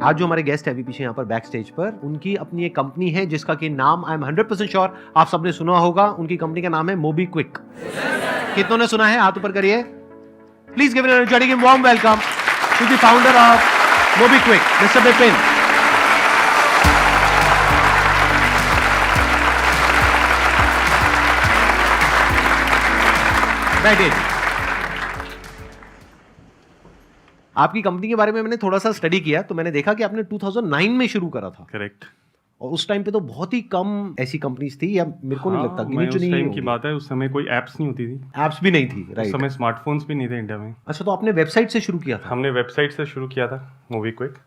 आज जो हमारे गेस्ट है अभी पीछे यहाँ पर बैक स्टेज पर, उनकी अपनी एक कंपनी है जिसका कि नाम आई एम 100% श्योर आप सबने सुना होगा। उनकी कंपनी का नाम है मोबीक्विक। कितनों ने सुना है? हाथ ऊपर करिए। Please give an energetic and warm welcome to the founder of MobiKwik, mister Vipin. बैठिए। आपकी कंपनी के बारे में मैंने थोड़ा सा स्टडी किया तो मैंने देखा कि आपने 2009 में शुरू करा था। करेक्ट। और उस टाइम पे तो बहुत ही कम ऐसी कंपनीज थी, या मेरे को नहीं लगता कि उस टाइम की बात है, उस समय कोई एप्स नहीं होती थी, एप्स भी नहीं थी, राइट? उस समय स्मार्टफोन्स भी नहीं थे इंडिया में। अच्छा, तो आपने वेबसाइट से शुरू किया था? हमने वेबसाइट से शुरू किया था मोबीक्विक।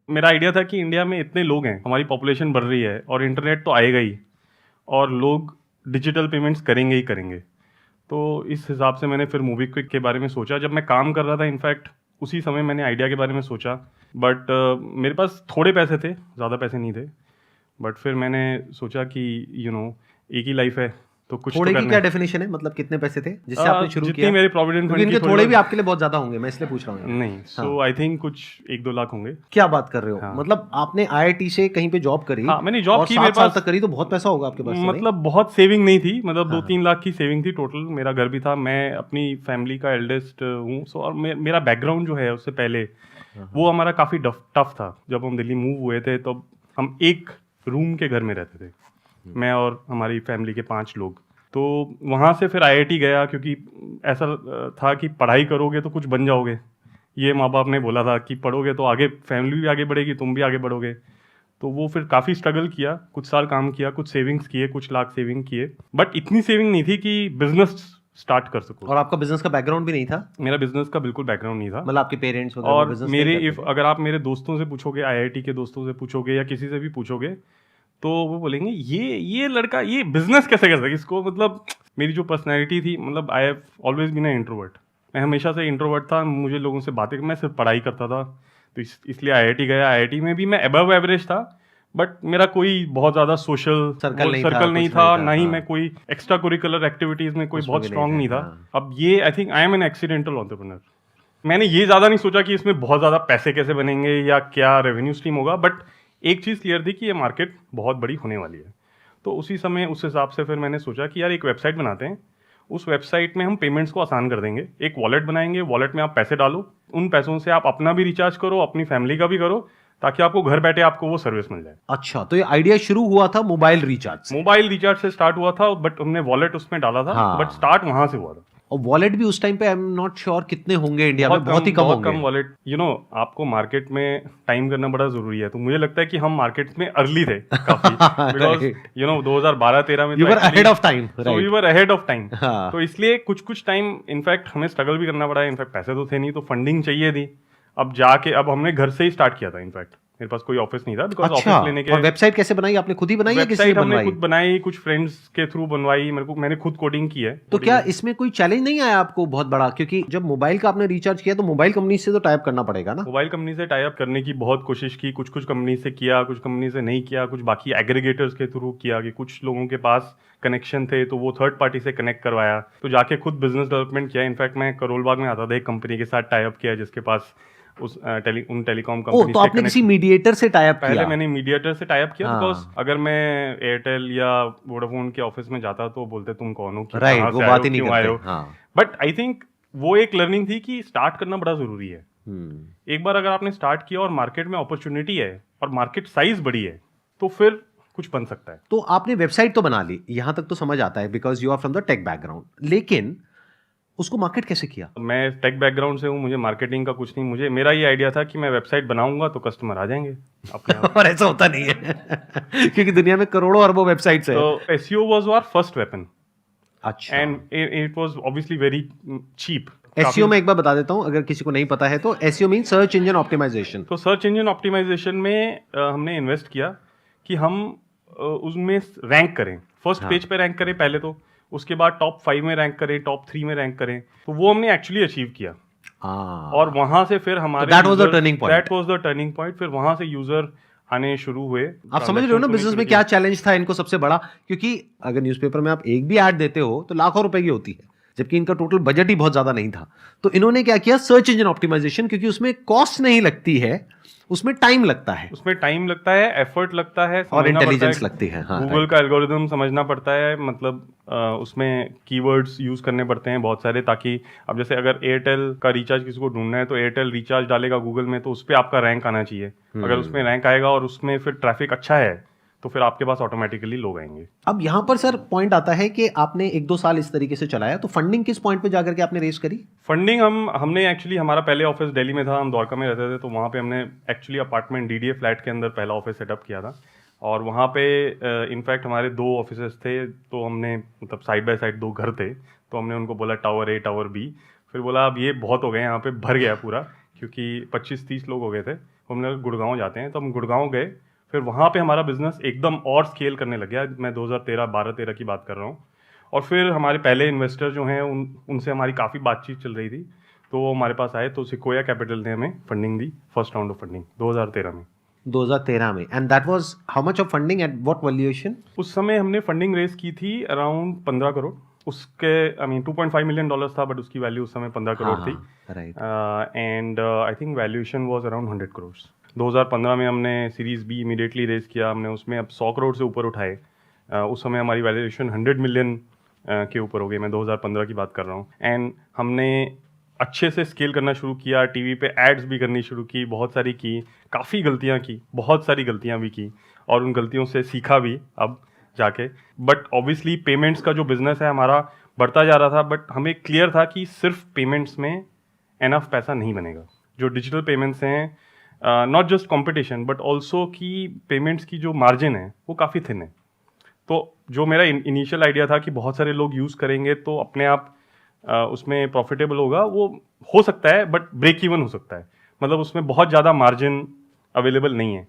मेरा आइडिया था कि इंडिया में इतने लोग हैं, हमारी पॉपुलेशन बढ़ रही है और इंटरनेट तो आएगा ही और लोग डिजिटल पेमेंट्स करेंगे ही करेंगे। तो इस हिसाब से मैंने फिर मोबीक्विक के बारे में सोचा। जब मैं काम कर रहा था, इनफैक्ट उसी समय मैंने आइडिया के बारे में सोचा, बट मेरे पास थोड़े पैसे थे, ज़्यादा पैसे नहीं थे। बट फिर मैंने सोचा कि एक ही लाइफ है तो कुछ थोड़े तो की क्या डेफिनेशन है? मतलब कितने पैसे थे जिससे आपने शुरू जितनी किया? मेरे प्रोविडेंट फंड इनके थोड़े भी आपके लिए बहुत ज्यादा होंगे, मैं इसलिए पूछ रहा हूँ। नहीं, सो आई थिंक कुछ 1-2 लाख होंगे। क्या बात कर रहे हो? हाँ। मतलब आपने IIT से कहीं पे जॉब करी? हाँ, मैंने जॉब और की, 7 मेरे साल पास तक करी, तो बहुत पैसा होगा आपके पास। मतलब बहुत सेविंग नहीं थी, मतलब हाँ। 2-3 लाख की सेविंग थी टोटल। मेरा घर भी था, मैं अपनी फैमिली का एल्डेस्ट हूँ, सो और मेरा बैकग्राउंड जो है उससे पहले वो हमारा काफ़ी टफ था। जब हम दिल्ली मूव हुए थे तो हम एक रूम के घर में रहते थे, मैं और हमारी फैमिली के 5 लोग। तो वहाँ से फिर IIT गया, क्योंकि ऐसा था कि पढ़ाई करोगे तो कुछ बन जाओगे। ये माँ बाप ने बोला था कि पढ़ोगे तो आगे फैमिली भी आगे बढ़ेगी, तुम भी आगे बढ़ोगे। तो वो फिर काफ़ी स्ट्रगल किया, कुछ साल काम किया, कुछ सेविंग्स किए, कुछ लाख सेविंग किए, बट इतनी सेविंग नहीं थी कि बिजनेस स्टार्ट कर सको। और आपका बिजनेस का बैकग्राउंड भी नहीं था? मेरा बिजनेस का बिल्कुल बैकग्राउंड नहीं था। मतलब आपके पेरेंट्स वगैरह और बिजनेस मेरे नहीं करते थे? अगर आप मेरे दोस्तों से पूछोगे, IIT के दोस्तों से पूछोगे या किसी से भी पूछोगे, तो वो बोलेंगे ये लड़का ये बिजनेस कैसे कर सके इसको। मतलब मेरी जो पर्सनैलिटी थी, मतलब I have always been a introvert. मैं हमेशा से इंट्रोवर्ट था, मुझे लोगों से बातें, मैं सिर्फ पढ़ाई करता था। तो इसलिए IIT गया। IIT में भी मैं अबव एवरेज था, बट मेरा कोई बहुत ज़्यादा सोशल सर्कल नहीं था, ना ही मैं कोई एक्स्ट्रा करिकुलर एक्टिविटीज़ में कोई बहुत स्ट्रांग नहीं था। अब ये I think I am an accidental entrepreneur. मैंने ये ज़्यादा नहीं सोचा कि इसमें बहुत ज़्यादा पैसे कैसे बनेंगे या क्या रेवेन्यू स्ट्रीम होगा, बट एक चीज़ क्लियर थी कि ये मार्केट बहुत बड़ी होने वाली है। तो उसी समय उस हिसाब से फिर मैंने सोचा कि यार एक वेबसाइट बनाते हैं, उस वेबसाइट में हम पेमेंट्स को आसान कर देंगे। एक वॉलेट बनाएंगे, वॉलेट में आप पैसे डालो, उन पैसों से आप अपना भी रिचार्ज करो, अपनी फैमिली का भी करो, ताकि आपको घर बैठे आपको वो सर्विस मिल जाए। अच्छा, तो ये आइडिया शुरू हुआ था मोबाइल रिचार्ज से स्टार्ट हुआ था, बट हमने वॉलेट उसमें डाला था। हाँ। बट स्टार्ट वहां से हुआ था। और वॉलेट भी उस टाइम पे आई एम नॉट श्योर कितने होंगे इंडिया में, बहुत ही कम होंगे। वॉलेट, आपको मार्केट में टाइम करना बड़ा जरूरी है। तो मुझे लगता है कि हम मार्केट में अर्ली थे काफी, बिकॉज 2012-13 में you were ahead of time. So we were ahead of time. तो इसलिए कुछ टाइम इनफैक्ट हमें स्ट्रगल भी करना पड़ा। इनफैक्ट पैसे तो थे नहीं, तो फंडिंग चाहिए थी। अब हमने घर से ही स्टार्ट किया था। इनफैक्ट मेरे पास कोई ऑफिस नहीं था, बिकॉज ऑफिस लेने के। और वेबसाइट कैसे बनाई आपने? खुद ही बनाई या किसी ने बनवाई? हमने खुद बनाई, कुछ फ्रेंड्स के थ्रू बनवाई। मैंने खुद कोडिंग की है। तो क्या इसमें कोई चैलेंज नहीं आया आपको बहुत बड़ा? क्योंकि जब मोबाइल का आपने रिचार्ज किया तो मोबाइल कंपनी से तो टाई अप करना पड़ेगा ना? मोबाइल कंपनी से टाई अप करने की बहुत कोशिश की, कुछ कंपनी से किया, कुछ कंपनी से नहीं किया, कुछ बाकी एग्रीगेटर्स के थ्रू किया कि कुछ लोगों के पास कनेक्शन थे तो वो थर्ड पार्टी से कनेक्ट करवाया, तो जाके खुद बिजनेस डेवलपमेंट किया। इनफैक्ट मैं करोल बाग में आता था, एक कंपनी के साथ टाई अप किया जिसके पास उन टेलीकॉम कंपनी तो आपने किसी मीडिएटर से टाई अप किया? पहले मैंने मीडिएटर से टाई अप किया, बिकॉज अगर मैं एयरटेल या वोडाफोन के ऑफिस में जाता तो बोलते तुम कौन हो, राइट, वो बात ही नहीं करते। बट आई थिंक वो एक लर्निंग थी कि स्टार्ट करना बड़ा जरूरी है। एक बार अगर आपने स्टार्ट किया और मार्केट में अपॉर्चुनिटी है और मार्केट साइज बड़ी है, तो फिर कुछ बन सकता है। तो आपने वेबसाइट तो बना ली, यहां तक तो समझ आता है, because you are from the tech background, लेकिन उसको मार्केट कैसे किया? मैं टेक बैकग्राउंड से हूँ, मुझे मार्केटिंग का कुछ नहीं। मेरा ये आइडिया था कि मैं वेबसाइट बनाऊंगा तो कस्टमर आ जाएंगे अपने आप। और ऐसा होता नहीं है क्योंकि दुनिया में करोड़ों अरबों वेबसाइट्स हैं। तो SEO was our first weapon. अच्छा। And it was obviously very cheap. SEO में एक बार बता देता हूँ अगर किसी को नहीं पता है तो, SEO mean search engine optimisation. तो सर्च इंजन ऑप्टिमाइजेशन में हमने इन्वेस्ट किया कि हम उसमें रैंक करें, फर्स्ट पेज पे रैंक करें पहले, तो उसके बाद टॉप 5 में रैंक करें, टॉप 3 में रैंक करें। तो वो हमने एक्चुअली अचीव किया। और वहां से फिर हमारे that was the turning point. फिर वहां से यूजर आने शुरू हुए। आप समझ रहे हो ना बिजनेस में क्या चैलेंज था इनको सबसे बड़ा? क्योंकि अगर न्यूज़पेपर में आप एक भी ऐड देते हो तो लाखों रुपए की होती है, जबकि इनका टोटल बजट ही बहुत ज्यादा नहीं था। तो इन्होंने क्या किया, सर्च इंजन ऑप्टिमाइजेशन, क्योंकि उसमें कॉस्ट नहीं लगती है, उसमें टाइम लगता है, उसमें टाइम लगता है, एफर्ट लगता है, और इंटेलिजेंस लगती है। हाँ, गूगल का एल्गोरिदम समझना पड़ता है, मतलब उसमें कीवर्ड्स यूज करने पड़ते हैं बहुत सारे, ताकि अब जैसे अगर एयरटेल का रिचार्ज किसी को ढूंढना है तो एयरटेल रिचार्ज डालेगा गूगल में, तो उस पर आपका रैंक आना चाहिए। अगर उसमें रैंक आएगा और उसमें फिर ट्रैफिक अच्छा है तो फिर आपके पास ऑटोमेटिकली लोग आएंगे। अब यहाँ पर सर पॉइंट आता है कि आपने 1-2 साल इस तरीके से चलाया, तो फंडिंग किस पॉइंट पे जाकर के आपने रेस करी? फंडिंग हमने एक्चुअली, हमारा पहले ऑफिस दिल्ली में था, हम द्वारका में रहते थे, तो वहाँ पे हमने एक्चुअली अपार्टमेंट डीडीए फ्लैट के अंदर पहला ऑफिस सेटअप किया था। और वहाँ पे इनफैक्ट हमारे 2 ऑफिसेस थे, तो हमने मतलब साइड बाय साइड 2 घर थे, तो हमने उनको बोला टावर ए टावर बी। फिर बोला अब ये बहुत हो गए, यहाँ पे भर गया पूरा, क्योंकि 25-30 लोग हो गए थे। हमने गुड़गांव जाते हैं, तो हम गुड़गांव गए। फिर वहाँ पे हमारा बिजनेस एकदम और स्केल करने लग गया। मैं 2012-13 की बात कर रहा हूँ। और फिर हमारे पहले इन्वेस्टर जो हैं उनसे हमारी काफ़ी बातचीत चल रही थी, तो वो हमारे पास आए, तो सिकोया कैपिटल ने हमें funding the, first round of funding 2013 में। 2013 में। And that was how much of funding at what valuation? उस समय हमने फंडिंग रेस की थी अराउंड 15 करोड़। उसके आई मीन $2.5 मिलियन था, बट उसकी वैल्यू उस समय 15 करोड़ थी। Right. And I think valuation was around 100 crore. 2015 में हमने सीरीज बी इमीडिएटली रेस किया हमने, उसमें अब 100 करोड़ से ऊपर उठाए। उस समय हमारी वैल्यूएशन 100 मिलियन के ऊपर हो गई। मैं 2015 की बात कर रहा हूँ। एंड हमने अच्छे से स्केल करना शुरू किया, टीवी पे एड्स भी करनी शुरू की, बहुत सारी की, काफ़ी गलतियाँ की, बहुत सारी गलतियाँ भी की, और उन गलतियों से सीखा भी अब जाके। बट ऑब्वियसली पेमेंट्स का जो बिजनेस है हमारा बढ़ता जा रहा था, बट हमें क्लियर था कि सिर्फ पेमेंट्स में एनफ पैसा नहीं बनेगा। जो डिजिटल पेमेंट्स हैं, not just competition but also कि पेमेंट्स की जो मार्जिन है वो काफ़ी थिन है। तो जो मेरा इनिशियल आइडिया था कि बहुत सारे लोग यूज़ करेंगे तो अपने आप उसमें प्रॉफिटेबल होगा, वो हो सकता है, बट ब्रेक इवन हो सकता है, मतलब उसमें बहुत ज़्यादा मार्जिन अवेलेबल नहीं है।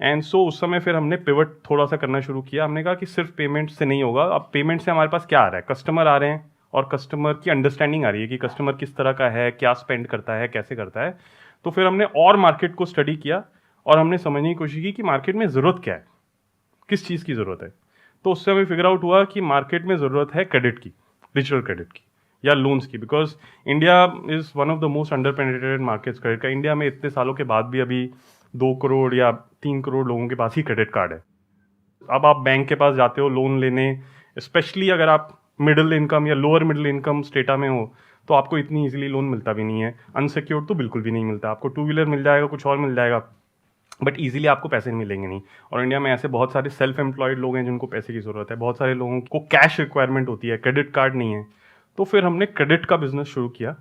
एंड सो उस समय फिर हमने पिवट थोड़ा सा करना शुरू किया। हमने कहा कि सिर्फ पेमेंट से नहीं होगा। अब पेमेंट से हमारे पास क्या आ रहा है, कस्टमर आ रहे हैं, और कस्टमर की अंडरस्टैंडिंग आ रही है कि कस्टमर किस तरह का है, क्या स्पेंड करता है, कैसे करता है। तो फिर हमने और मार्केट को स्टडी किया और हमने समझने की कोशिश की कि मार्केट में ज़रूरत क्या है, किस चीज़ की ज़रूरत है। तो उससे हमें फिगर आउट हुआ कि मार्केट में ज़रूरत है क्रेडिट की, डिजिटल क्रेडिट की या लोन्स की, because India is one of the most under penetrated markets credit का। इंडिया में इतने सालों के बाद भी अभी 2 करोड़ या 3 करोड़ लोगों के पास ही क्रेडिट कार्ड है। अब आप बैंक के पास जाते हो लोन लेने, स्पेशली अगर आप मिडिल इनकम या लोअर मिडिल इनकम स्टेटा में हो, तो आपको इतनी इजीली लोन मिलता भी नहीं है। अनसिक्योर्ड तो बिल्कुल भी नहीं मिलता। आपको 2 व्हीलर मिल जाएगा, कुछ और मिल जाएगा, बट इजीली आपको पैसे मिलेंगे नहीं। और इंडिया में ऐसे बहुत सारे सेल्फ एम्प्लॉयड लोग हैं जिनको पैसे की ज़रूरत है, बहुत सारे लोगों को कैश रिक्वायरमेंट होती है, क्रेडिट कार्ड नहीं है। तो फिर हमने क्रेडिट का बिजनेस शुरू किया।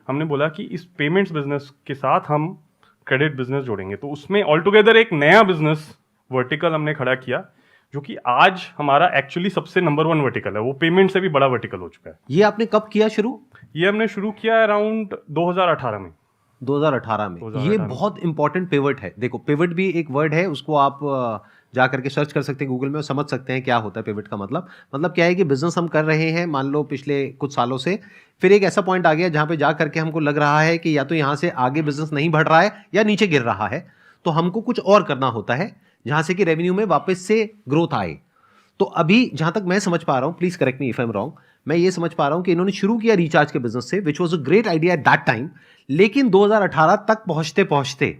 हमने बोला कि इस पेमेंट्स बिजनेस के साथ हम क्रेडिट बिजनेस जोड़ेंगे, तो उसमें ऑल टुगेदर एक नया बिजनेस वर्टिकल हमने खड़ा किया, जो कि आज हमारा एक्चुअली सबसे नंबर 1 वर्टिकल है। वो पेमेंट से भी बड़ा वर्टिकल हो चुका है। ये आपने कब किया शुरू? ये हमने शुरू किया अराउंड 2018 में। 2018 में। ये बहुत इंपॉर्टेंट पिवट है। देखो, पिवट भी एक वर्ड है, उसको आप जा करके सर्च कर सकते हैं गूगल में और समझ सकते हैं क्या होता है पिवट का मतलब क्या है कि बिजनेस हम कर रहे हैं मान लो पिछले कुछ सालों से, फिर एक ऐसा पॉइंट आ गया जहां पे जा करके हमको लग रहा है कि या तो यहां से आगे बिजनेस नहीं बढ़ रहा है या नीचे गिर रहा है, तो हमको कुछ और करना होता है जहां से कि रेवेन्यू में वापस से ग्रोथ आए। तो अभी जहां तक मैं समझ पा रहा हूं, please correct me if I am wrong, मैं ये समझ पा रहा हूं कि इन्होंने शुरू किया रिचार्ज के बिजनेस से, which was a great idea at that time, लेकिन 2018 तक पहुंचते पहुंचते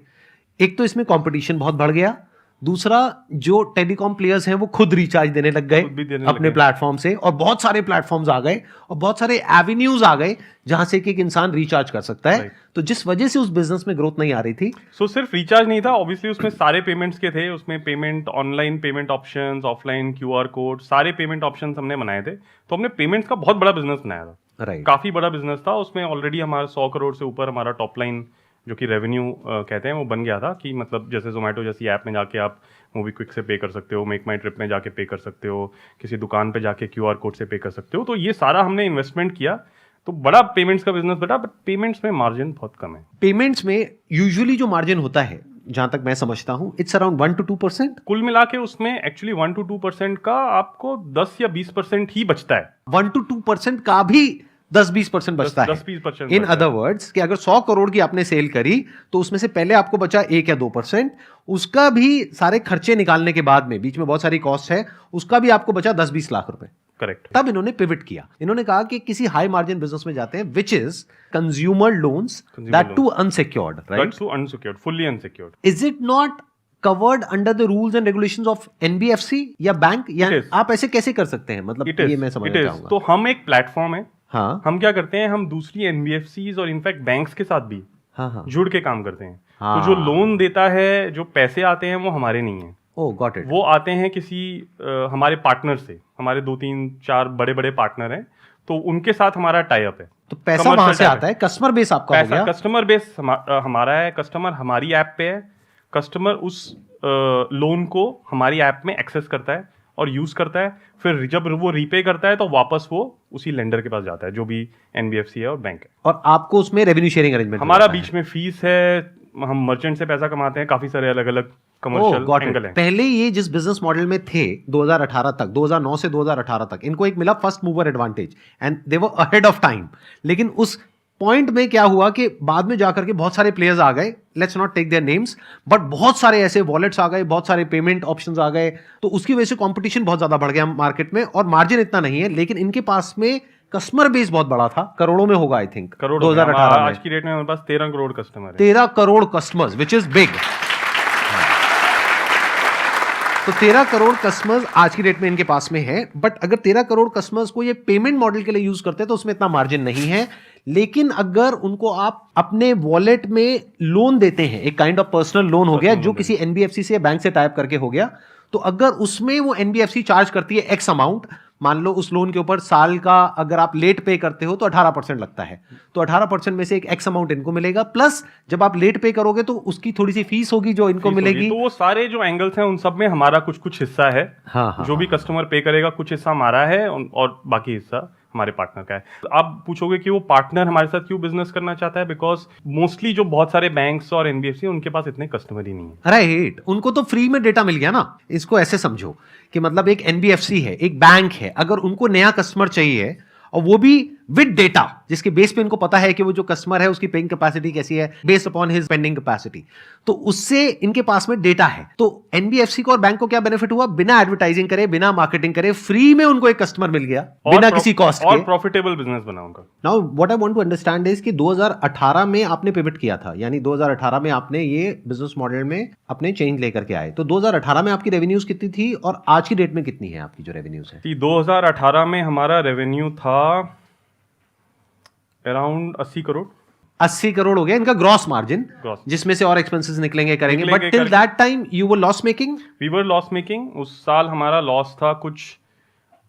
एक तो इसमें कंपटीशन बहुत बढ़ गया, दूसरा जो टेलीकॉम प्लेयर्स हैं वो खुद रिचार्ज देने लग गए अपने प्लेटफॉर्म से, और बहुत सारे प्लेटफॉर्म्स आ गए और बहुत सारे एवेन्यूज आ गए जहां से कि एक इंसान रिचार्ज कर सकता है। तो जिस वजह से उस बिजनेस में ग्रोथ नहीं आ रही थी। सो सिर्फ रिचार्ज नहीं था, ऑब्वियसली उसमें सारे पेमेंट्स के थे। उसमें payment, online payment options, offline QR code, सारे पेमेंट ऑप्शंस हमने बनाए थे। तो हमने पेमेंट्स का बहुत बड़ा बिजनेस बनाया था, काफी बड़ा बिजनेस था। उसमें ऑलरेडी हमारा 100 करोड़ से ऊपर हमारा टॉप लाइन जो कि रेवेन्यू कहते हैं वो बन गया था, कि मतलब जैसे जोमेटो जैसी ऐप में जाके आप मूवी क्विक से पे कर सकते हो, मेक माई ट्रिप में जाके पे कर सकते हो, किसी दुकान पे जाके QR कोड से पे कर सकते हो। तो ये सारा हमने इन्वेस्टमेंट किया, तो बड़ा पेमेंट्स का बिजनेस बटा, बट पेमेंट्स में मार्जिन बहुत कम है। पेमेंट्स में यूजुअली जो मार्जिन होता है, जहां तक मैं समझता हूं, इट्स अराउंड 1 to 2%। कुल मिला के उसमें एक्चुअली 1 to 2% का आपको 10 या 20% ही बचता है। 1 to 2% का भी 10-20% बचता है। 10-20% इन अदर वर्ड्स कि अगर 100 करोड़ की आपने सेल करी तो उसमें से पहले आपको बचा 1 या 2%, उसका भी सारे खर्चे निकालने के बाद में, बीच में बहुत सारी कॉस्ट है, उसका भी आपको बचा 10-20 लाख रुपए। करेक्ट। तब इन्होंने पिवट किया, इन्होंने कहा कि किसी हाई मार्जिन बिजनेस में जाते हैं which is consumer loans, that too unsecured, right? Too unsecured, fully unsecured. Is it not covered under the rules and regulations of NBFC या बैंक, या आप ऐसे कैसे कर सकते हैं? मतलब ये मैं समझना चाहूंगा। तो हम एक प्लेटफॉर्म है, हाँ, हम क्या करते हैं, हम दूसरी एनबीएफसीज और इनफैक्ट बैंक्स के साथ भी हाँ, जुड़ के काम करते हैं। हाँ, तो जो लोन देता है, जो पैसे आते हैं, वो हमारे नहीं है, ओह गॉट इट, वो आते हैं किसी हमारे पार्टनर से। हमारे 2-3-4 बड़े बड़े पार्टनर हैं, तो उनके साथ हमारा टाई अप है। तो पैसा वहां से आता है, कस्टमर बेस आपका हो गया। कस्टमर बेस हमारा है, कस्टमर हमारी ऐप पे है, कस्टमर उस लोन को हमारी ऐप में एक्सेस करता है और यूज करता है। फिर जब वो रीपे करता है तो वापस वो उसी लेंडर के पास जाता है, जो भी एनबीएफसी है और बैंक है। और आपको उसमें रेवेन्यू शेयरिंग अरेंजमेंट हमारा बीच में फीस है, हम मर्चेंट से पैसा कमाते हैं, काफी सारे अलग अलग कमर्शियल एंगल हैं। पहले ये जिस बिजनेस मॉडल में थे 2018 तक, 2009 से 2018 तक, इनको एक मिला first mover advantage and they were ahead of time. लेकिन उस पॉइंट में क्या हुआ कि बाद में जाकर के बहुत सारे प्लेयर्स आ गए, let's not take their names, but बहुत सारे ऐसे वॉलेट्स आ गए, बहुत सारे पेमेंट ऑप्शंस आ गए, तो उसकी वजह से कंपटीशन बहुत ज्यादा बढ़ गया मार्केट में, और मार्जिन इतना नहीं है। लेकिन इनके पास में कस्टमर बेस बहुत बड़ा था, करोड़ों में होगा आई थिंक, करोड़ 2018 में। आज की डेट में हमारे पास 13 करोड़ कस्टमर है। 13 crore customers, which is big. तो 13 करोड़ कस्टमर्स आज की डेट में इनके पास में है। बट अगर 13 करोड़ कस्टमर्स को ये पेमेंट मॉडल के लिए यूज करते हैं तो उसमें इतना मार्जिन नहीं है। लेकिन अगर उनको आप अपने वॉलेट में लोन देते हैं, एक काइंड ऑफ पर्सनल लोन हो गया जो किसी एनबीएफसी से या बैंक से टाइप करके हो गया, तो अगर उसमें वो एनबीएफसी चार्ज करती है एक्स अमाउंट, मान लो उस लोन के ऊपर साल का अगर आप लेट पे करते हो तो 18% लगता है, तो 18% में से एक एक्स अमाउंट इनको मिलेगा, प्लस जब आप लेट पे करोगे तो उसकी थोड़ी सी फीस होगी जो इनको मिलेगी। तो वो सारे जो एंगल्स हैं उन सब में हमारा कुछ कुछ हिस्सा है। हाँ, जो भी कस्टमर पे करेगा कुछ हिस्सा हमारा है और बाकी हिस्सा हमारे पार्टनर का है। तो आप पूछोगे कि वो पार्टनर हमारे साथ क्यों बिजनेस करना चाहता है, बिकॉज मोस्टली जो बहुत सारे बैंक्स और एनबीएफसी उनके पास इतने कस्टमर ही नहीं है। राइट, उनको तो फ्री में डेटा मिल गया ना। इसको ऐसे समझो कि मतलब एक एनबीएफसी है, एक बैंक है, अगर उनको नया कस्टमर चाहिए और वो भी विद डेटा, जिसके बेस पे इनको पता है कि वो जो कस्टमर है उसकी पेइंग कैपेसिटी कैसी है based upon his spending capacity, तो उससे इनके पास में डेटा है। तो एनबीएफसी को और बैंक को क्या बेनिफिट हुआ, बिना एडवर्टाइजिंग करे, बिना मार्केटिंग करे, फ्री में उनको एक कस्टमर मिल गया बिना किसी कॉस्ट के, और प्रॉफिटेबल बिजनेस बना उनका। Now what I want to understand is कि 2018 में आपने पिवट किया था, यानी 2018 में आपने ये बिजनेस मॉडल में अपने चेंज लेकर के आए। तो 2018 में आपकी रेवेन्यूज कितनी थी और आज की डेट में कितनी है आपकी जो रेवेन्यूज है? 2018 में हमारा रेवेन्यू था अराउंड 80 करोड़। 80 करोड़ हो गया इनका ग्रॉस मार्जिन, जिसमें से और एक्सपेंसेस निकलेंगे करेंगे। But till that time you were loss making? We were loss making. उस साल हमारा लॉस था कुछ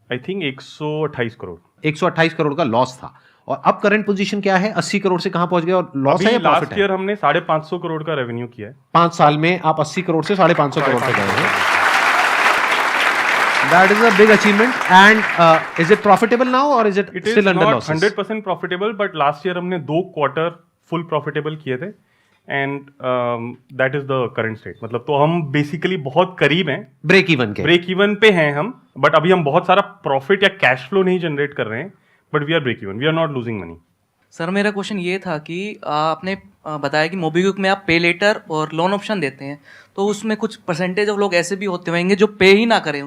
आई थिंक 128 करोड़। 128 करोड़ का लॉस था। और अब करंट पोजीशन क्या है, 80 करोड़ से कहां पहुंच गए और लॉस है या प्रॉफिट है? लास्ट ईयर हमने 550 करोड़ का रेवेन्यू किया है। 5 साल में आप 80 करोड़ से 550 करोड़ पे गए हैं। That is a big achievement. And is it profitable now or is it still under losses? 100% profitable, but last year हमने 2 क्वार्टर फुल प्रॉफिटेबल किए थे and that is the current state. मतलब तो हम बेसिकली बहुत करीब हैं ब्रेक इवन के, ब्रेक इवन पे हैं हम, बट अभी हम बहुत सारा प्रॉफिट या कैश फ्लो नहीं जनरेट कर रहे हैं, but we are break even, we are not losing money. Sir मेरा क्वेश्चन ये था कि आपने बताया कि मोबीक्विक में आप पे लेटर और लोन ऑप्शन देते हैं, तो उसमें कुछ परसेंटेज ऑफ लोग ऐसे भी होते होंगे जो पे ही ना करें,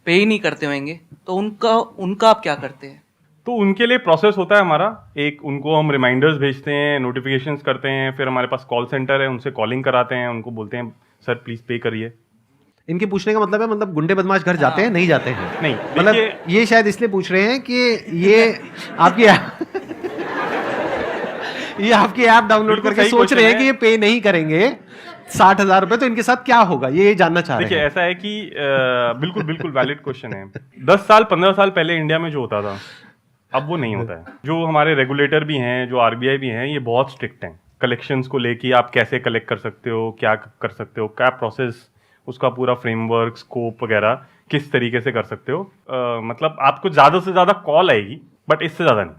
पे ही नहीं करते होंगे, तो उनका आप क्या करते हैं? तो उनके लिए प्रोसेस होता है हमारा, एक उनको हम रिमाइंडर्स भेजते हैं, नोटिफिकेशंस करते हैं, फिर हमारे पास कॉल सेंटर है, उनसे कॉलिंग कराते हैं, उनको बोलते हैं सर प्लीज पे करिए। इनके पूछने का मतलब है, मतलब गुंडे बदमाश घर जाते हैं, नहीं जाते हैं? नहीं, मतलब ये शायद इसलिए पूछ रहे हैं कि ये आपकी ये आपकी ऐप डाउनलोड करके सोच रहे हैं कि ये पे नहीं करेंगे 60,000 रुपए, तो इनके साथ क्या होगा ये जानना चाह रहे हैं। देखिए ऐसा है कि बिल्कुल बिल्कुल वैलिड क्वेश्चन है। 10 साल 15 साल पहले इंडिया में जो होता था अब वो नहीं होता है। जो हमारे रेगुलेटर भी हैं, जो आरबीआई भी हैं, ये बहुत स्ट्रिक्ट हैं कलेक्शंस को लेके। आप कैसे कलेक्ट कर सकते हो, क्या कर सकते हो, क्या प्रोसेस, उसका पूरा फ्रेमवर्क, स्कोप वगैरह किस तरीके से कर सकते हो। मतलब आपको ज्यादा से ज्यादा कॉल आएगी, बट इससे ज्यादा नहीं।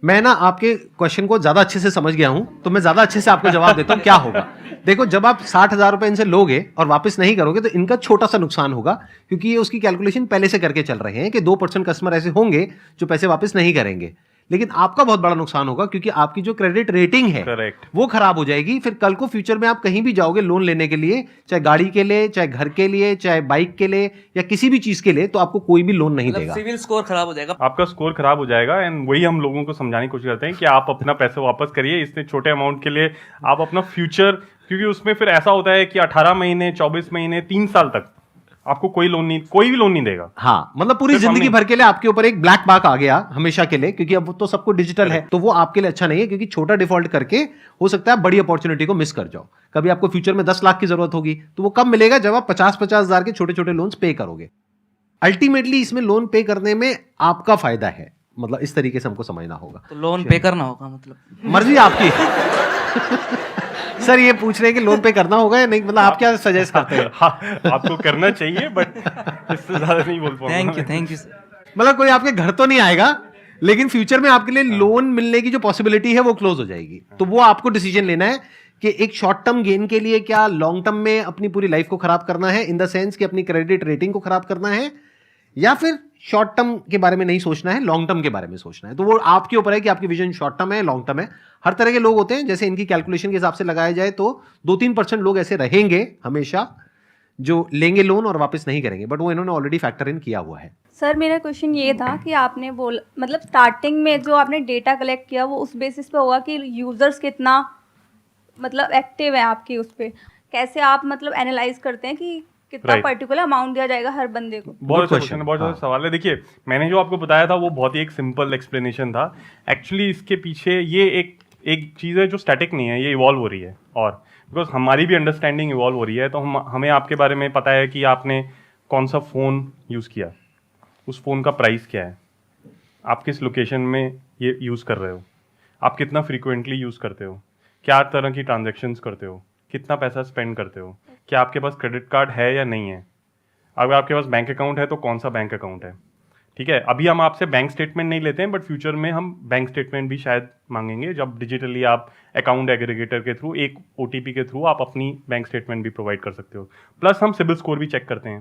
मैं ना आपके क्वेश्चन को ज्यादा अच्छे से समझ गया हूं, तो मैं ज्यादा अच्छे से आपको जवाब देता हूं क्या होगा। देखो, जब आप 60,000 रुपए इनसे लोगे और वापस नहीं करोगे तो इनका छोटा सा नुकसान होगा, क्योंकि ये उसकी कैलकुलेशन पहले से करके चल रहे हैं कि 2% कस्टमर ऐसे होंगे जो पैसे वापस नहीं करेंगे। लेकिन आपका बहुत बड़ा नुकसान होगा, क्योंकि आपकी जो क्रेडिट रेटिंग है करेक्ट। वो खराब हो जाएगी। फिर कल को फ्यूचर में आप कहीं भी जाओगे लोन लेने के लिए, चाहे गाड़ी के लिए, चाहे घर के लिए, चाहे बाइक के लिए, या किसी भी चीज के लिए, तो आपको कोई भी लोन नहीं मतलब देगा। सिविल स्कोर खराब हो जाएगा। आपका स्कोर खराब हो जाएगा। एंड वही हम लोगों को समझाने की कोशिश करते हैं कि आप अपना पैसा वापस करिए इतने छोटे अमाउंट के लिए। आप अपना फ्यूचर, क्योंकि उसमें फिर ऐसा होता है कि 18 महीने, 24 महीने, 3 साल तक आपको कोई भी लोन नहीं देगा। हाँ, मतलब पूरी सिर्फ जिंदगी हमने- भर के लिए आपके ऊपर एक ब्लैक मार्क आ गया हमेशा के लिए, क्योंकि अब तो सबको डिजिटल है, तो वो आपके लिए अच्छा नहीं है, क्योंकि छोटा डिफॉल्ट करके हो सकता है बड़ी अपॉर्चुनिटी को मिस कर जाओ। कभी आपको फ्यूचर में 10 लाख की जरूरत होगी, तो वो कब मिलेगा? जब आप 50-50 हजार के छोटे छोटे लोन्स पे करोगे। अल्टीमेटली इसमें लोन पे करने में आपका फायदा है, मतलब इस तरीके से हमको समझना होगा। तो लोन पे करना होगा, मतलब मर्जी आपकी। सर ये पूछ रहे हैं कि लोन पे करना होगा या नहीं, मतलब आप क्या सजेस्ट करते हैं? हाँ, आपको करना चाहिए, बट इससे ज्यादा नहीं बोल पाऊंगा। Thank you sir. मतलब कोई आपके घर तो नहीं आएगा, लेकिन फ्यूचर में आपके लिए लोन मिलने की जो पॉसिबिलिटी है वो क्लोज हो जाएगी। तो वो आपको डिसीजन लेना है कि एक शॉर्ट टर्म गेन के लिए क्या लॉन्ग टर्म में अपनी पूरी लाइफ को खराब करना है, इन द सेंस कि अपनी क्रेडिट रेटिंग को खराब करना है, या फिर शॉर्ट टर्म के बारे में नहीं सोचना है, लॉन्ग टर्म के बारे में सोचना है। तो वो आपके ऊपर है कि आपकी विजन शॉर्ट टर्म है, लॉन्ग टर्म है। हर तरह के लोग होते हैं, जैसे इनकी कैलकुलेशन के हिसाब से लगाया जाए तो 2-3% लोग ऐसे रहेंगे हमेशा जो लेंगे लोन और वापस नहीं करेंगे, बट वो इन्होंने ऑलरेडी फैक्टर इन किया हुआ है। सर मेरा क्वेश्चन ये था कि आपने बोला, मतलब स्टार्टिंग में जो आपने डेटा कलेक्ट किया वो उस बेसिस पे होगा कि यूजर्स कितना मतलब एक्टिव है आपकी उस पे, कैसे आप मतलब एनालाइज करते हैं कि कितना Right. पर्टिकुलर अमाउंट दिया जाएगा हर बंदे को? बहुत अच्छा question क्वेश्चन है, है, बहुत हाँ। अच्छा सवाल है। देखिए, मैंने जो आपको बताया था वो बहुत ही एक सिंपल एक्सप्लेनेशन था। एक्चुअली इसके पीछे ये एक चीज़ है जो स्टैटिक नहीं है, ये इवॉल्व हो रही है। और बिकॉज हमारी भी अंडरस्टैंडिंग इवॉल्व हो रही है, तो हमें आपके बारे में पता है कि आपने कौन सा फ़ोन यूज़ किया, उस फ़ोन का प्राइस क्या है, आप किस लोकेशन में ये यूज़ कर रहे हो, आप कितना फ्रीक्वेंटली यूज़ करते हो, क्या तरह की ट्रांजेक्शन्स करते हो, कितना पैसा स्पेंड करते हो, क्या आपके पास क्रेडिट कार्ड है या नहीं है, अगर आपके पास बैंक अकाउंट है तो कौन सा बैंक अकाउंट है। ठीक है, अभी हम आपसे बैंक स्टेटमेंट नहीं लेते हैं, बट फ्यूचर में हम बैंक स्टेटमेंट भी शायद मांगेंगे, जब डिजिटली आप अकाउंट एग्रीगेटर के थ्रू, एक OTP के थ्रू आप अपनी बैंक स्टेटमेंट भी प्रोवाइड कर सकते हो। प्लस हम सिबिल स्कोर भी चेक करते हैं।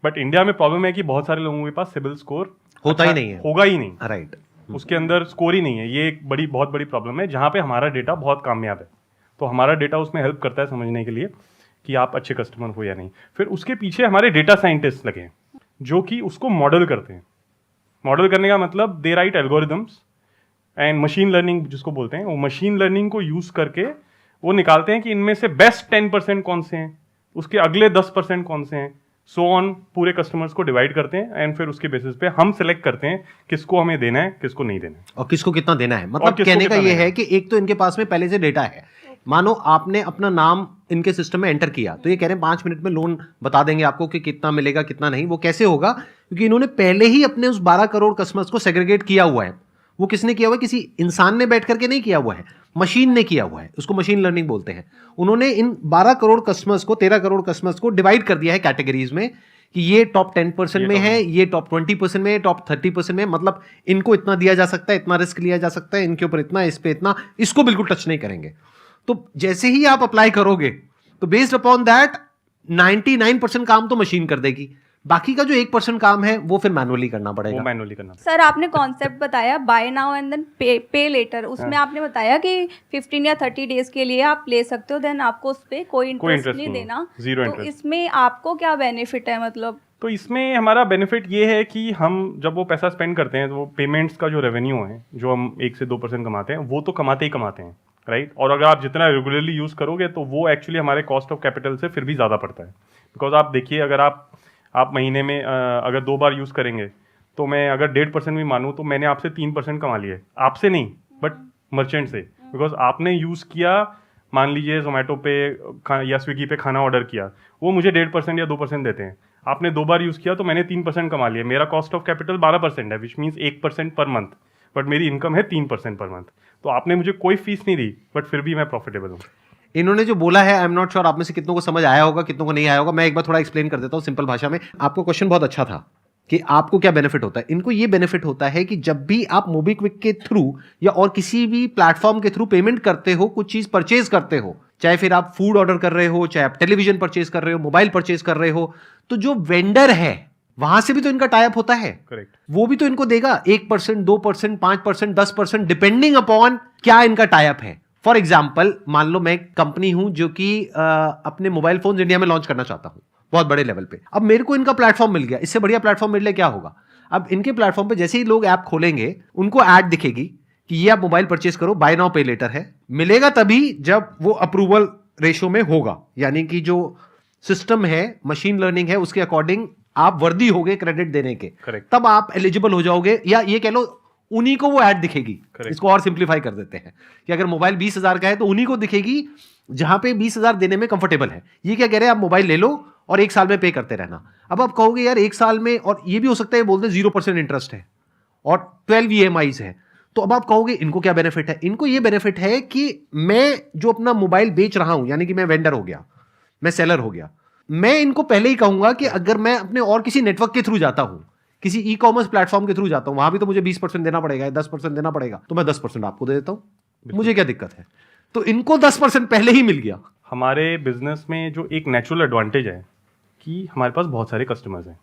बट इंडिया में प्रॉब्लम है कि बहुत सारे लोगों के पास सिबिल स्कोर होता ही नहीं है। होगा ही नहीं, राइट। उसके अंदर स्कोर ही नहीं है। ये एक बहुत बड़ी प्रॉब्लम है, जहाँ पे हमारा डेटा बहुत कामयाब है। तो हमारा डेटा उसमें हेल्प करता है समझने के लिए कि आप अच्छे कस्टमर हो या नहीं। फिर उसके पीछे हमारे डेटा साइंटिस्ट लगे हैं जो कि उसको मॉडल करते हैं। मॉडल करने का मतलब they write algorithms and machine learning जिसको बोलते हैं, वो मशीन लर्निंग को यूज़ करके वो निकालते हैं कि इनमें से बेस्ट 10% कौन से हैं, उसके अगले 10% कौन से हैं, सो ऑन। पूरे कस्टमर्स को डिवाइड करते हैं एंड फिर उसके बेसिस पे हम सेलेक्ट करते हैं किसको हमें देना है, किसको नहीं देना है, और किसको कितना देना है। और मतलब किसको कहने का कितना ये देना है कि एक तो इनके पास में पहले से डेटा है। मानो आपने अपना नाम इनके सिस्टम में एंटर किया, तो ये कह रहे हैं 5 मिनट में लोन बता देंगे आपको कि कितना मिलेगा कितना नहीं। वो कैसे होगा? क्योंकि इन्होंने पहले ही अपने उस 12 करोड़ कस्टमर्स को सेग्रीगेट किया हुआ है। वो किसने किया हुआ है? किसी इंसान ने बैठ करके नहीं किया हुआ है, मशीन ने किया हुआ है। उसको मशीन लर्निंग बोलते हैं। उन्होंने इन 12 करोड़ कस्टमर्स को, 13 करोड़ कस्टमर्स को डिवाइड कर दिया है कैटेगरीज में कि ये टॉप 10% में है, ये टॉप 20% में है, टॉप 30% में। मतलब इनको इतना दिया जा सकता है, इतना रिस्क लिया जा सकता है, इनके ऊपर इतना, इस पे इतना, इसको बिल्कुल टच नहीं करेंगे। तो जैसे ही आप अप्लाई करोगे तो बेस्ड अपॉन दैट 99% काम तो मशीन कर देगी, बाकी का जो 1% काम है वो फिर मैनुअली करना वो पड़ेगा। मैनुअली करना। सर आपने कॉन्सेप्ट बताया बाय नाउ एंड देन पे लेटर, उसमें आपने बताया कि 15 या 30 डेज के लिए आप ले सकते हो, देन आपको उस पर कोई इंटरेस्ट interest नहीं नहीं, देना। zero तो interest। इसमें आपको क्या बेनिफिट है? मतलब तो इसमें हमारा बेनिफिट ये है कि हम जब वो पैसा स्पेंड करते हैं तो वो पेमेंट्स का जो रेवेन्यू है जो हम 1 से 2% कमाते हैं, वो तो कमाते ही कमाते हैं, राइट। और अगर आप जितना रेगुलरली यूज़ करोगे तो वो एक्चुअली हमारे कॉस्ट ऑफ कैपिटल से फिर भी ज़्यादा पड़ता है। बिकॉज आप देखिए, अगर आप महीने में अगर 2 बार यूज़ करेंगे तो मैं अगर 1.5% भी मानूँ तो मैंने आपसे 3% कमा लिए, आपसे नहीं बट मर्चेंट से। बिकॉज आपने यूज़ किया, मान लीजिए जोमेटो पे या स्विगी पे खाना ऑर्डर किया, वो मुझे 1.5% या 2% देते हैं। आपने 2 बार यूज़ किया तो मैंने 3% कमा लिया। मेरा कॉस्ट ऑफ कैपिटल 12% है, which means 1% per month, but मेरी इनकम है 3% पर मंथ। तो आपने मुझे कोई फीस नहीं दी बट फिर भी मैं प्रॉफिटेबल हूँ। इन्होंने जो बोला है, आई एम नॉट श्योर आप में से कितनों को समझ आया होगा, कितनों को नहीं आया होगा। मैं एक बार थोड़ा एक्सप्लेन कर देता हूँ सिंपल भाषा में। आपको क्वेश्चन बहुत अच्छा था कि आपको क्या बेनिफिट होता है। इनको ये बेनिफिट होता है कि जब भी आप मोबीक्विक के थ्रू या और किसी भी प्लेटफॉर्म के थ्रू पेमेंट करते हो, कुछ चीज परचेज करते हो, चाहे फिर आप फूड ऑर्डर कर रहे हो, चाहे आप टेलीविजन परचेज कर रहे हो, मोबाइल परचेज कर रहे हो, तो जो वेंडर है वहां से भी तो इनका टाइप होता है, करेक्ट। वो भी तो इनको देगा 1%, 2%, 5%, 10%, डिपेंडिंग अपॉन क्या इनका टाइप है। फॉर एग्जाम्पल, मान लो मैं एक कंपनी हूं जो कि अपने मोबाइल फोन इंडिया में लॉन्च करना चाहता हूं बहुत बड़े लेवल पे। अब मेरे को इनका प्लेटफॉर्म मिल गया, इससे बढ़िया प्लेटफॉर्म मेरे लिए क्या होगा? अब इनके प्लेटफॉर्म पे जैसे ही लोग ऐप खोलेंगे, उनको ऐड दिखेगी कि ये आप मोबाइल परचेज करो, बाय नाउ पे लेटर है। मिलेगा तभी जब वो अप्रूवल रेशो में होगा, यानी कि जो सिस्टम है, मशीन लर्निंग है, उसके अकॉर्डिंग आप वर्दी होगे क्रेडिट देने के, Correct. तब आप एलिजिबल हो जाओगे, या ये कह लो उन्हीं को वो ऐड दिखेगी। Correct. इसको और सिंप्लीफाई कर देते हैं कि अगर मोबाइल 20,000 का है तो उन्हीं को दिखेगी जहां पे 20,000 देने में कंफर्टेबल है। ये क्या कह रहे हैं, आप मोबाइल ले लो और 1 साल में पे करते रहना। अब आप कहोगे यार 1 साल में, और ये भी हो सकता है बोलते 0% इंटरेस्ट है और 12 EMIs है, तो अब आप कहोगे इनको क्या बेनिफिट है? इनको ये बेनिफिट है कि मैं जो अपना मोबाइल बेच रहा हूं, यानी कि मैं वेंडर हो गया, मैं सेलर हो गया, मैं इनको पहले ही कहूंगा कि अगर मैं अपने और किसी नेटवर्क के थ्रू जाता हूं, किसी ई कॉमर्स प्लेटफॉर्म के थ्रू जाता हूं, वहां भी तो मुझे 20% देना पड़ेगा, 10% देना पड़ेगा, तो मैं 10% आपको दे देता हूं, मुझे क्या दिक्कत है? तो इनको 10% पहले ही मिल गया। हमारे बिजनेस में जो एक नेचुरल एडवांटेज है कि हमारे पास बहुत सारे कस्टमर्स हैं।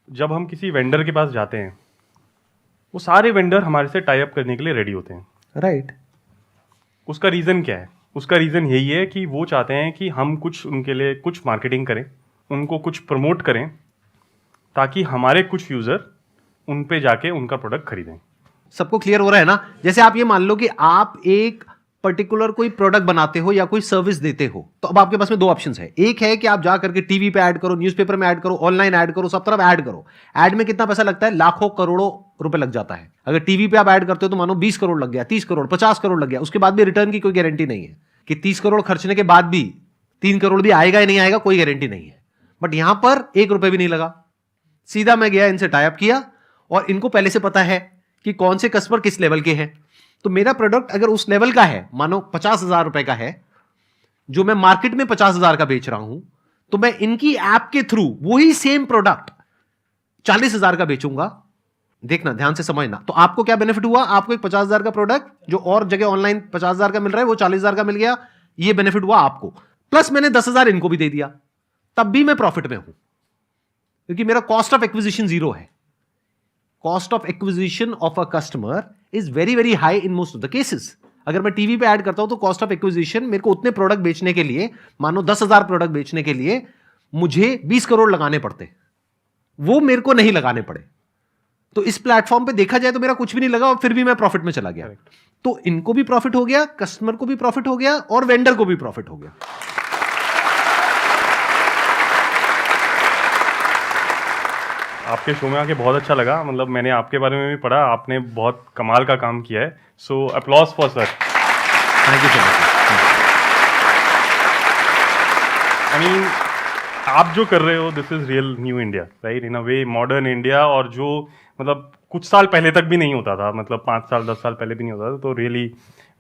जब हम किसी वेंडर के पास जाते हैं, वो सारे वेंडर हमारे से टाई अप करने के लिए रेडी होते हैं। राइट। उसका रीज़न क्या है? उसका रीज़न यही है कि वो चाहते हैं कि हम कुछ उनके लिए कुछ मार्केटिंग करें, उनको कुछ प्रमोट करें, ताकि हमारे कुछ यूज़र उन पे जाके उनका प्रोडक्ट खरीदें। सबको क्लियर हो रहा है ना? जैसे आप ये मान लो कि आप एक पर्टिकुलर कोई प्रोडक्ट बनाते हो या कोई सर्विस देते हो, तो अब आपके पास में 2 ऑप्शंस है। एक है कि आप जा करके टीवी पे ऐड करो, न्यूज़पेपर में ऐड करो, ऑनलाइन ऐड करो, सब तरफ ऐड करो। ऐड में कितना पैसा लगता है? लाखों करोड़ों रुपए लग जाता है। अगर टीवी पे आप ऐड करते हो तो मानो 20 करोड़ लग गया, 30 करोड़, 50 करोड़ लग गया, उसके बाद भी रिटर्न की कोई गारंटी नहीं है कि 30 करोड़ खर्चने के बाद भी 3 करोड़ भी आएगा या नहीं आएगा, कोई गारंटी नहीं है। बट यहां पर 1 रुपए भी नहीं लगा, सीधा मैं गया, इनसे टाई अप किया, और इनको पहले से पता है कि कौन से कस्टमर किस लेवल के हैं। तो मेरा प्रोडक्ट अगर उस लेवल का है, मानो 50,000 रुपए का है, जो मैं मार्केट में 50,000 का बेच रहा हूं, तो मैं इनकी ऐप के थ्रू वही सेम प्रोडक्ट 40,000 का बेचूंगा। देखना, ध्यान से समझना। तो आपको क्या बेनिफिट हुआ? आपको एक 50,000 का प्रोडक्ट जो और जगह ऑनलाइन 50,000 का मिल रहा है, वो 40,000 का मिल गया। ये बेनिफिट हुआ आपको, प्लस मैंने 10,000 इनको भी दे दिया, तब भी मैं प्रॉफिट में हूं, क्योंकि मेरा कॉस्ट ऑफ एक्विजिशन 0 है। Cost of acquisition of a customer is very very high in most of the cases. अगर मैं टीवी पे ऐड करता हूं तो कॉस्ट ऑफ एक्विजिशन मेरे को उतने प्रोडक्ट बेचने के लिए, मानो 10,000 प्रोडक्ट बेचने के लिए मुझे 20 करोड़ लगाने पड़ते, वो मेरे को नहीं लगाने पड़े। तो इस प्लेटफॉर्म पे देखा जाए तो मेरा कुछ भी नहीं लगा और फिर भी मैं प्रॉफिट में चला गया। तो इनको भी प्रॉफिट हो गया, कस्टमर को भी प्रॉफिट हो गया, और वेंडर को भी प्रॉफिट हो गया। आपके शो में आके बहुत अच्छा लगा। मतलब मैंने आपके बारे में भी पढ़ा, आपने बहुत कमाल का काम किया है। So applause for sir. Thank you so much. I mean, आप जो कर रहे हो, this is real new India, right? In a way modern India, और जो मतलब कुछ साल पहले तक भी नहीं होता था, मतलब 5 साल 10 साल पहले भी नहीं होता था। तो really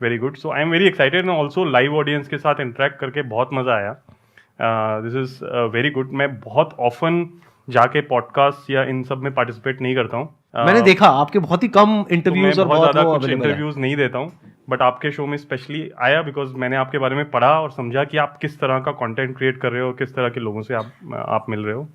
very good. So I am very excited, and also live audience के साथ इंटरेक्ट करके बहुत मज़ा आया। This is very good. मैं बहुत ऑफन जाके पॉडकास्ट या इन सब में पार्टिसिपेट नहीं करता हूँ। मैंने देखा आपके बहुत ही कम इंटरव्यूज तो और मैं बहुत बहुत ज़्यादा वो कुछ available है। इंटरव्यूज नहीं देता हूँ, बट आपके शो में स्पेशली आया बिकॉज मैंने आपके बारे में पढ़ा और समझा कि आप किस तरह का कंटेंट क्रिएट कर रहे हो, किस तरह के लोगों से आप मिल रहे हो।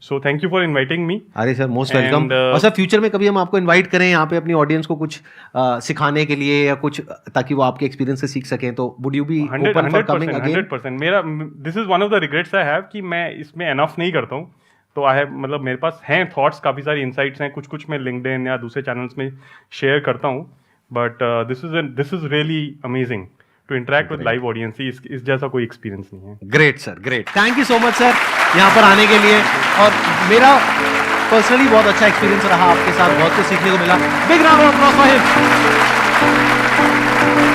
So thank you for inviting me. अरे सर, मोस्ट वेलकम। And, और सर, फ्यूचर में कभी हम आपको इनवाइट करें यहाँ पे अपनी ऑडियंस को कुछ सिखाने के लिए या कुछ, ताकि वो आपके एक्सपीरियंस से सीख सकें, तो would you be open for coming again? 100%। मेरा this is one of the regrets I have कि मैं इसमें एनफ नहीं करता हूँ। तो आई हैव, मतलब मेरे पास हैं थॉट्स, काफ़ी सारी इंसाइट्स हैं, कुछ मैं लिंक्डइन या दूसरे चैनल्स में शेयर करता हूँ, but this is really amazing to interact with live audience. इस जैसा कोई एक्सपीरियंस नहीं है। Great sir, great. Thank you so much sir यहाँ पर आने के लिए, और मेरा पर्सनली बहुत अच्छा एक्सपीरियंस रहा आपके साथ, बहुत कुछ सीखने को मिला। Big round of applause for him.